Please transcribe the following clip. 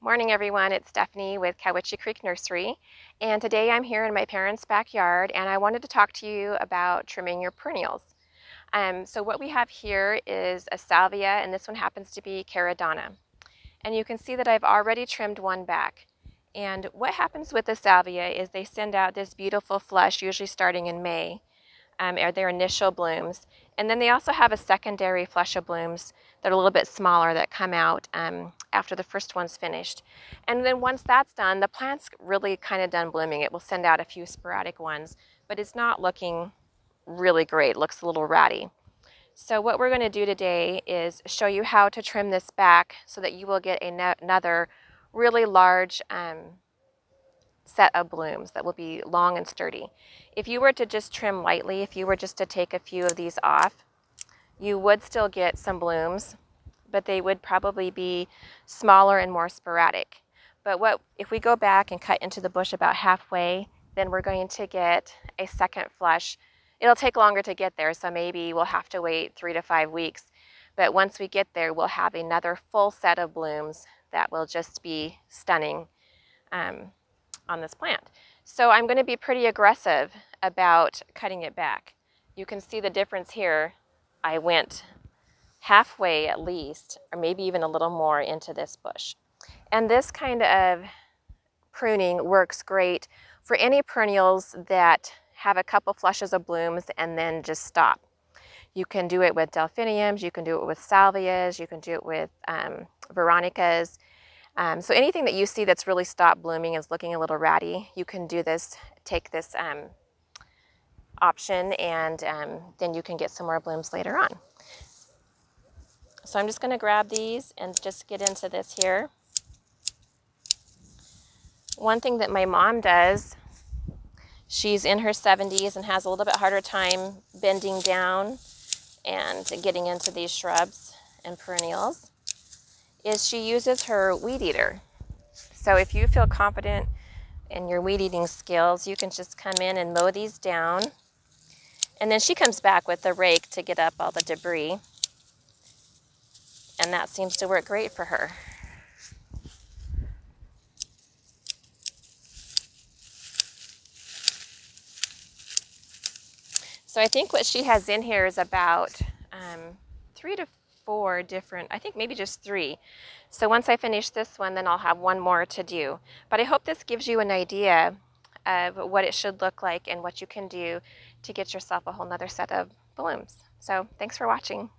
Morning everyone, it's Stephanie with Cowiche Creek Nursery, and today I'm here in my parents' backyard and I wanted to talk to you about trimming your perennials. So what we have here is a salvia, and this one happens to be caradonna. And you can see that I've already trimmed one back. And what happens with the salvia is they send out this beautiful flush, usually starting in May, are their initial blooms. And then they also have a secondary flush of blooms that are a little bit smaller that come out after the first one's finished. And then once that's done, the plant's really kind of done blooming. It will send out a few sporadic ones, but it's not looking really great. It looks a little ratty. So what we're going to do today is show you how to trim this back so that you will get another really large set of blooms that will be long and sturdy. If you were to just trim lightly, if you were just to take a few of these off, you would still get some blooms, but they would probably be smaller and more sporadic. But if we go back and cut into the bush about halfway, then we're going to get a second flush. It'll take longer to get there, so maybe we'll have to wait 3 to 5 weeks. But once we get there, we'll have another full set of blooms that will just be stunning on this plant. So I'm going to be pretty aggressive about cutting it back. You can see the difference here. I went halfway at least, or maybe even a little more, into this bush. And this kind of pruning works great for any perennials that have a couple flushes of blooms and then just stop. You can do it with delphiniums, you can do it with salvias, you can do it with veronicas. So anything that you see that's really stopped blooming is looking a little ratty, you can do this, take this option, and then you can get some more blooms later on. So I'm just going to grab these and just get into this here. One thing that my mom does, she's in her 70s and has a little bit harder time bending down and getting into these shrubs and perennials, is she uses her weed eater. So if you feel confident in your weed eating skills, you can just come in and mow these down. And then she comes back with the rake to get up all the debris. And that seems to work great for her. So I think what she has in here is about 3 to 4 different, I think maybe just 3. So once I finish this one, then I'll have one more to do. But I hope this gives you an idea of what it should look like and what you can do to get yourself a whole nother set of blooms. So thanks for watching.